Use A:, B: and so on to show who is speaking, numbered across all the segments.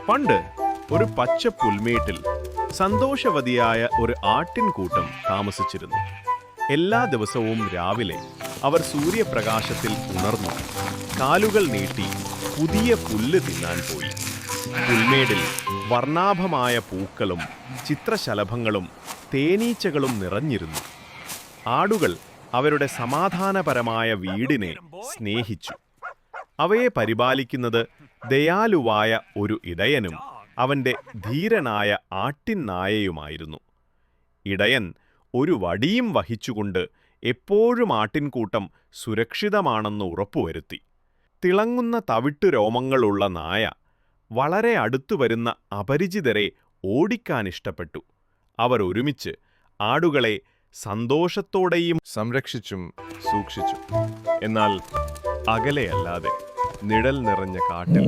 A: പണ്ട് ഒരു പച്ച പുൽമേട്ടിൽ സന്തോഷവതിയായ ഒരു ആട്ടിൻകൂട്ടം താമസിച്ചിരുന്നു. എല്ലാ ദിവസവും രാവിലെ അവർ സൂര്യപ്രകാശത്തിൽ ഉണർന്നു കാലുകൾ നീട്ടി പുതിയ പുല്ല് തിന്നാൻ പോയി. പുൽമേടിൽ വർണ്ണാഭമായ പൂക്കളും ചിത്രശലഭങ്ങളും തേനീച്ചകളും നിറഞ്ഞിരുന്നു. ആടുകൾ അവരുടെ സമാധാനപരമായ വീടിനെ സ്നേഹിച്ചു. അവയെ പരിപാലിക്കുന്നത് ദയാലുവായ ഒരു ഇടയനും അവൻ്റെ ധീരനായ ആട്ടിൻനായയുമായിരുന്നു. ഇടയൻ ഒരു വടിയും വഹിച്ചുകൊണ്ട് എപ്പോഴും ആട്ടിൻകൂട്ടം സുരക്ഷിതമാണെന്ന് ഉറപ്പുവരുത്തി. തിളങ്ങുന്ന തവിട്ടു രോമങ്ങളുള്ള നായ വളരെ അടുത്തു വരുന്ന അപരിചിതരെ ഓടിക്കാനിഷ്ടപ്പെട്ടു. അവർ ഒരുമിച്ച് ആടുകളെ സന്തോഷത്തോടെയും സംരക്ഷിച്ചും സൂക്ഷിച്ചു. എന്നാൽ അകലെയല്ലാതെ നിഴൽ നിറഞ്ഞ കാട്ടിൽ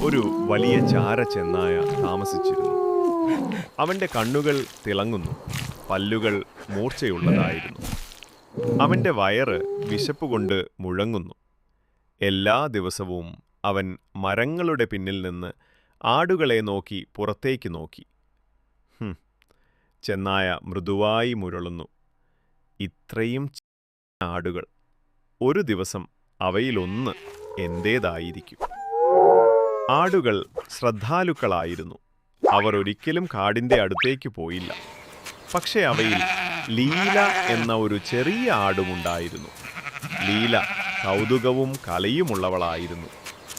A: ഒരു വലിയ ചാര ചെന്നായ താമസിച്ചിരുന്നു. അവൻ്റെ കണ്ണുകൾ തിളങ്ങുന്നു, പല്ലുകൾ മൂർച്ചയുള്ളതായിരുന്നു. അവൻ്റെ വയറ് വിശപ്പുകൊണ്ട് മുഴങ്ങുന്നു. എല്ലാ ദിവസവും അവൻ മരങ്ങളുടെ പിന്നിൽ നിന്ന് ആടുകളെ നോക്കി പുറത്തേക്ക് നോക്കി. ചെന്നായ മൃദുവായി മുരളുന്നു. ഇത്രയും ആടുകൾ, ഒരു ദിവസം അവയിലൊന്ന് എൻ്റേതായിരിക്കും. ആടുകൾ ശ്രദ്ധാലുക്കളായിരുന്നു. അവർ ഒരിക്കലും കാടിൻ്റെ അടുത്തേക്ക് പോയില്ല. പക്ഷേ അവയിൽ ലീല എന്ന ഒരു ചെറിയ ആടുമുണ്ടായിരുന്നു. ലീല കൗതുകവും കലയുമുള്ളവളായിരുന്നു.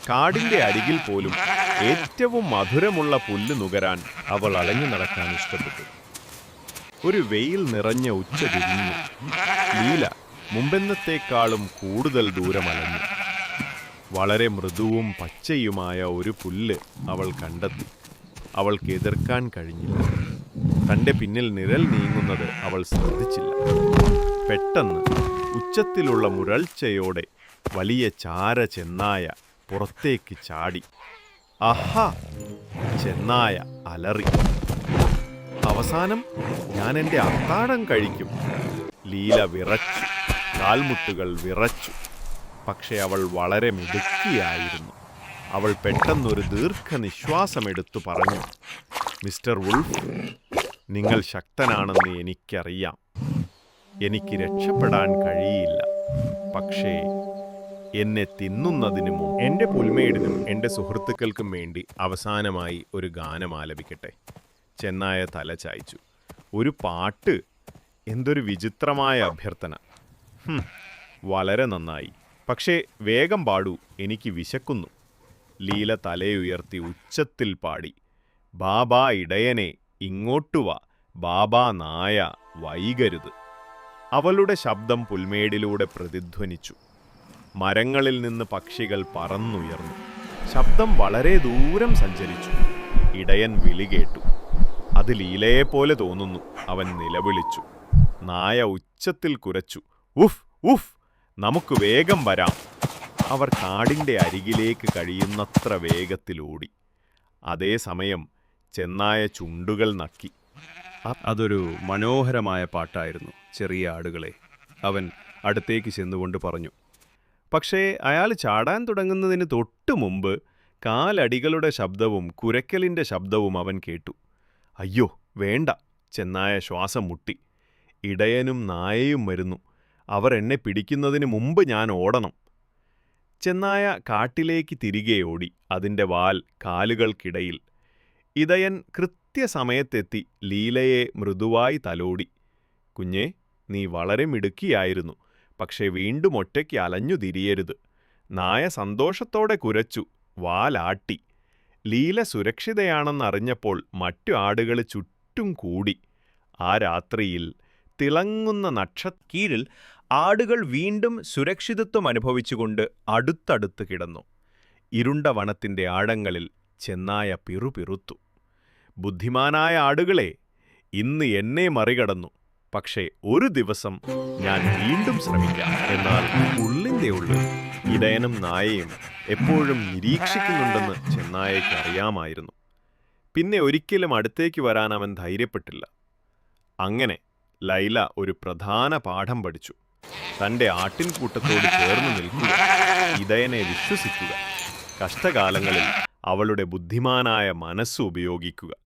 A: കാടിൻ്റെ അരികിൽ പോലും ഏറ്റവും മധുരമുള്ള പുല്ല് നുകരാൻ അവൾ അലഞ്ഞു നടക്കാൻ ഇഷ്ടപ്പെട്ടു. ഒരു വെയിൽ നിറഞ്ഞ ഉച്ച തിരിഞ്ഞു. ലീല മുമ്പെന്നത്തേക്കാളും കൂടുതൽ ദൂരം അലഞ്ഞു. വളരെ മൃദുവും പച്ചയുമായ ഒരു പുല്ല് അവൾ കണ്ടെത്തി. അവൾക്ക് എതിർക്കാൻ കഴിഞ്ഞില്ല. തൻ്റെ പിന്നിൽ നിഴൽ നീങ്ങുന്നത് അവൾ ശ്രദ്ധിച്ചില്ല. പെട്ടെന്ന് ഉച്ചത്തിലുള്ള മുരൾച്ചയോടെ വലിയ ചാര ചെന്നായ പുറത്തേക്ക് ചാടി. ആഹാ! ചെന്നായ അലറി. അവസാനം ഞാൻ എൻ്റെ അത്താഴം കഴിക്കും. ലീല വിറച്ചു, കാൽമുട്ടുകൾ വിറച്ചു. പക്ഷെ അവൾ വളരെ മിടുക്കിയായിരുന്നു. അവൾ പെട്ടെന്നൊരു ദീർഘനിശ്വാസമെടുത്തു പറഞ്ഞു, മിസ്റ്റർ വുൾഫ്, നിങ്ങൾ ശക്തനാണെന്ന് എനിക്കറിയാം. എനിക്ക് രക്ഷപ്പെടാൻ കഴിയില്ല. പക്ഷേ എന്നെ തിന്നുന്നതിനു മുമ്പ് എൻ്റെ പുൽമേടിനും എൻ്റെ സുഹൃത്തുക്കൾക്കും വേണ്ടി അവസാനമായി ഒരു ഗാനം ആലപിക്കട്ടെ. ചെന്നായ തല ചായ്ച്ചു. ഒരു പാട്ട്? എന്തൊരു വിചിത്രമായ അഭ്യർത്ഥന. വളരെ നന്നായി. പക്ഷേ വേഗം പാടൂ, എനിക്ക് വിശക്കുന്നു. ലീല തലയുയർത്തി ഉച്ചത്തിൽ പാടി. ബാബാ ഇടയനെ, ഇങ്ങോട്ടുവാ, ബാബാ നായ, വൈകരുത്. അവളുടെ ശബ്ദം പുൽമേടിലൂടെ പ്രതിധ്വനിച്ചു. മരങ്ങളിൽ നിന്ന് പക്ഷികൾ പറന്നുയർന്നു. ശബ്ദം വളരെ ദൂരം സഞ്ചരിച്ചു. ഇടയൻ വിളി കേട്ടു. അത് ലീലയെപ്പോലെ തോന്നുന്നു. അവൻ നിലവിളിച്ചു. നായ ഉച്ചത്തിൽ കുരച്ചു. ഉഫ് ഉഫ്, നമുക്ക് വേഗം വരാം. അവർ കാടിൻ്റെ അരികിലേക്ക് കഴിയുന്നത്ര വേഗത്തിലോടി. അതേസമയം ചെന്നായ ചുണ്ടുകൾ നക്കി. അതൊരു മനോഹരമായ പാട്ടായിരുന്നു, ചെറിയ ആടുകളെ, അവൻ അടുത്തേക്ക് ചെന്നുകൊണ്ട് പറഞ്ഞു. പക്ഷേ അയാൾ ചാടാൻ തുടങ്ങുന്നതിന് തൊട്ടു മുമ്പ് കാലടികളുടെ ശബ്ദവും കുരയ്ക്കലിൻ്റെ ശബ്ദവും അവൻ കേട്ടു. അയ്യോ വേണ്ട! ചെന്നായ ശ്വാസം മുട്ടി. ഇടയനും നായയും വരുന്നു. അവർ എന്നെ പിടിക്കുന്നതിന് മുമ്പ് ഞാൻ ഓടണം. ചെന്നായ കാട്ടിലേക്ക് തിരികെ ഓടി, അതിൻ്റെ വാൽ കാലുകൾക്കിടയിൽ. ഇടയൻ കൃത്യസമയത്തെത്തി ലീലയെ മൃദുവായി തലോടി. കുഞ്ഞേ, നീ വളരെ മിടുക്കിയായിരുന്നു. പക്ഷേ വീണ്ടും ഒറ്റയ്ക്ക് അലഞ്ഞു തിരിയരുത്. നായ സന്തോഷത്തോടെ കുരച്ചു, വാലാട്ടി. ലീല സുരക്ഷിതയാണെന്നറിഞ്ഞപ്പോൾ മറ്റു ആടുകൾ ചുറ്റും കൂടി. ആ രാത്രിയിൽ തിളങ്ങുന്ന കീഴിൽ ആടുകൾ വീണ്ടും സുരക്ഷിതത്വം അനുഭവിച്ചുകൊണ്ട് അടുത്തടുത്ത് കിടന്നു. ഇരുണ്ട വനത്തിൻ്റെ ആഴങ്ങളിൽ ചെന്നായ പിറുപിറുത്തു. ബുദ്ധിമാനായ ആടുകളെ, ഇന്ന് എന്നെ മറികടന്നു. പക്ഷേ ഒരു ദിവസം ഞാൻ വീണ്ടും ശ്രമിക്കാം. എന്നാൽ ഉള്ളിൻ്റെ ഉള്ളിൽ ഇടയനും നായയും എപ്പോഴും നിരീക്ഷിക്കുന്നുണ്ടെന്ന് ചെന്നായയ്ക്ക് അറിയാമായിരുന്നു. പിന്നെ ഒരിക്കലും അടുത്തേക്ക് വരാൻ അവൻ ധൈര്യപ്പെട്ടില്ല. അങ്ങനെ ലൈല ഒരു പ്രധാന പാഠം പഠിച്ചു. തൻ്റെ ആട്ടിൻകൂട്ടത്തോട് ചേർന്ന് നിൽക്കുക, ഇടയനെ വിശ്വസിക്കുക. കഷ്ടകാലങ്ങളിൽ അവളുടെ ബുദ്ധിമാനായ മനസ്സ് ഉപയോഗിക്കുക.